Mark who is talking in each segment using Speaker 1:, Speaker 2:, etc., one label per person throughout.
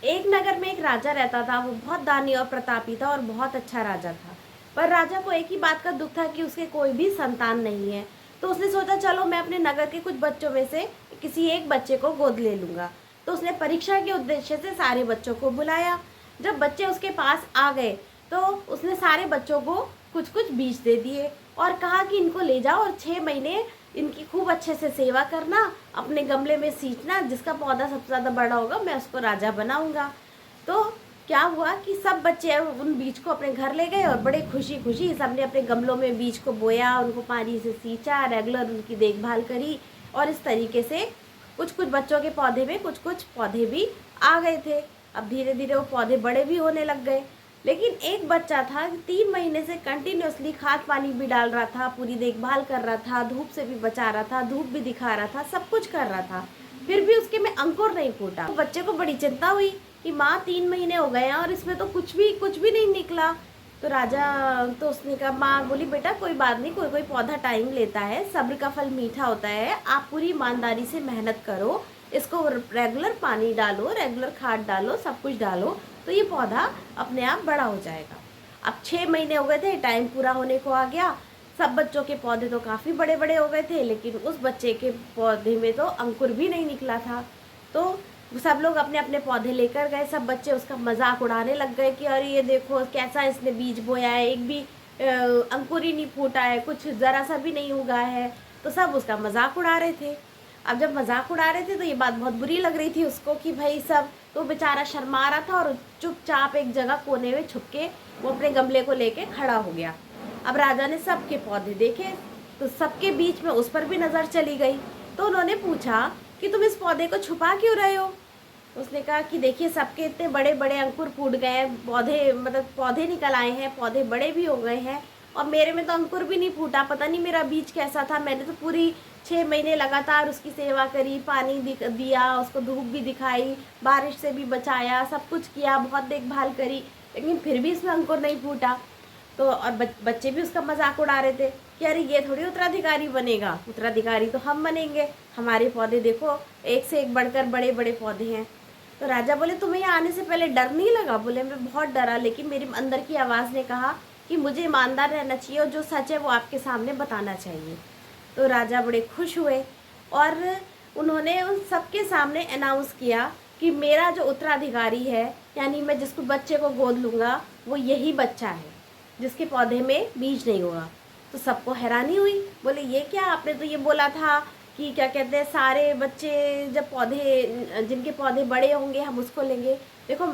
Speaker 1: एक नगर में एक राजा रहता था। वो बहुत दानी और प्रतापी था और बहुत अच्छा राजा था। पर राजा को एक ही बात का दुख था कि उसके कोई भी संतान नहीं है। तो उसने सोचा चलो मैं अपने नगर के कुछ बच्चों में से किसी एक बच्चे को गोद ले लूँगा। तो उसने परीक्षा के उद्देश्य से सारे बच्चों को बुलाया। जब बच्चे उसके पास आ गए तो उसने सारे बच्चों को कुछ कुछ बीज दे दिए और कहा कि इनको ले जाओ और 6 महीने इनकी खूब अच्छे से सेवा करना, अपने गमले में सींचना, जिसका पौधा सबसे ज़्यादा बड़ा होगा मैं उसको राजा बनाऊंगा। तो क्या हुआ कि सब बच्चे उन बीज को अपने घर ले गए और बड़े खुशी खुशी सबने अपने गमलों में बीज को बोया, उनको पानी से सींचा, रेगुलर उनकी देखभाल करी। और इस तरीके से कुछ कुछ बच्चों के पौधे में कुछ कुछ पौधे भी आ गए थे। अब धीरे धीरे वो पौधे बड़े भी होने लग गए। लेकिन एक बच्चा था 3 महीने से कंटिन्यूअसली खाद पानी भी डाल रहा था, पूरी देखभाल कर रहा था, धूप से भी बचा रहा था, धूप भी दिखा रहा था, सब कुछ कर रहा था, फिर भी उसके में अंकुर नहीं फूटा। तो बच्चे को बड़ी चिंता हुई कि माँ 3 महीने हो गए हैं और इसमें तो कुछ भी नहीं निकला। तो राजा तो उसने कहा, माँ बोली बेटा कोई बात नहीं, कोई कोई पौधा टाइम लेता है, सब्र का फल मीठा होता है, आप पूरी ईमानदारी से मेहनत करो, इसको रेगुलर पानी डालो, रेगुलर खाद डालो, सब कुछ डालो, तो ये पौधा अपने आप बड़ा हो जाएगा। अब 6 महीने हो गए थे, टाइम पूरा होने को आ गया। सब बच्चों के पौधे तो काफ़ी बड़े बड़े हो गए थे, लेकिन उस बच्चे के पौधे में तो अंकुर भी नहीं निकला था। तो सब लोग अपने अपने पौधे लेकर गए, सब बच्चे उसका मजाक उड़ाने लग गए कि अरे ये देखो कैसा इसने बीज बोया है, एक भी अंकुर ही नहीं फूटा है, कुछ ज़रा सा भी नहीं उगा है। तो सब उसका मजाक उड़ा रहे थे। अब जब मजाक उड़ा रहे थे तो ये बात बहुत बुरी लग रही थी उसको कि भाई सब, तो बेचारा शर्मा रहा था और चुपचाप एक जगह कोने में छुप के वो अपने गमले को लेके खड़ा हो गया। अब राजा ने सबके पौधे देखे तो सबके बीच में उस पर भी नज़र चली गई। तो उन्होंने पूछा कि तुम इस पौधे को छुपा क्यों रहे हो। उसने कहा कि देखिए सबके इतने बड़े बड़े अंकुर फूट गए हैं, पौधे मतलब पौधे निकल आए हैं, पौधे बड़े भी हो गए हैं, और मेरे में तो अंकुर भी नहीं फूटा। पता नहीं मेरा बीज कैसा था, मैंने तो पूरी 6 महीने लगातार उसकी सेवा करी, पानी दिया, उसको धूप भी दिखाई, बारिश से भी बचाया, सब कुछ किया, बहुत देखभाल करी, लेकिन फिर भी इसमें अंकुर नहीं फूटा। तो और बच्चे भी उसका मजाक उड़ा रहे थे कि अरे ये थोड़ी उत्तराधिकारी बनेगा, उत्तराधिकारी तो हम बनेंगे, हमारे पौधे देखो एक से एक बढ़कर बड़े बड़े पौधे हैं। तो राजा बोले तुम्हें यहाँ आने से पहले डर नहीं लगा। बोले मैं बहुत डरा, लेकिन मेरी अंदर की आवाज़ ने कहा कि मुझे ईमानदार रहना चाहिए और जो सच है वो आपके सामने बताना चाहिए। तो राजा बड़े खुश हुए और उन्होंने उन सबके सामने अनाउंस किया कि मेरा जो उत्तराधिकारी है, यानी मैं जिसको बच्चे को गोद लूँगा, वो यही बच्चा है जिसके पौधे में बीज नहीं होगा। तो सबको हैरानी हुई, बोले ये क्या, आपने तो ये बोला था कि क्या कहते हैं सारे बच्चे जब पौधे जिनके पौधे बड़े होंगे हम उसको लेंगे। देखो,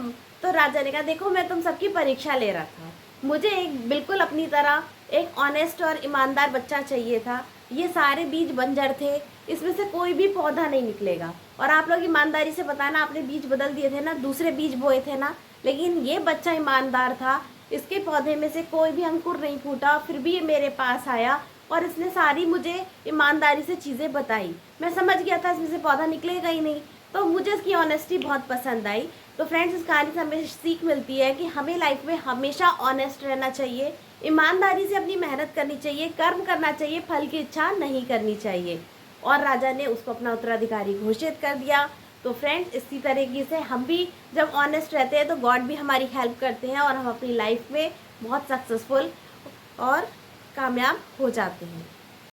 Speaker 1: तो राजा ने कहा देखो मैं तुम सबकी परीक्षा ले रहा था, मुझे एक बिल्कुल अपनी तरह एक ऑनेस्ट और ईमानदार बच्चा चाहिए था। ये सारे बीज बंजर थे, इसमें से कोई भी पौधा नहीं निकलेगा, और आप लोग ईमानदारी से बताना आपने बीज बदल दिए थे ना, दूसरे बीज बोए थे ना, लेकिन ये बच्चा ईमानदार था, इसके पौधे में से कोई भी अंकुर नहीं फूटा, फिर भी ये मेरे पास आया और इसने सारी मुझे ईमानदारी से चीज़ें बताई। मैं समझ गया था इसमें से पौधा निकलेगा ही नहीं, तो मुझे इसकी ऑनेस्टी बहुत पसंद आई। तो फ्रेंड्स, इस कहानी से हमें सीख मिलती है कि हमें लाइफ में हमेशा ऑनेस्ट रहना चाहिए, ईमानदारी से अपनी मेहनत करनी चाहिए, कर्म करना चाहिए, फल की इच्छा नहीं करनी चाहिए। और राजा ने उसको अपना उत्तराधिकारी घोषित कर दिया। तो फ्रेंड्स, इसी तरीके से हम भी जब ऑनेस्ट रहते हैं तो गॉड भी हमारी हेल्प करते हैं और हम अपनी लाइफ में बहुत सक्सेसफुल और कामयाब हो जाते हैं।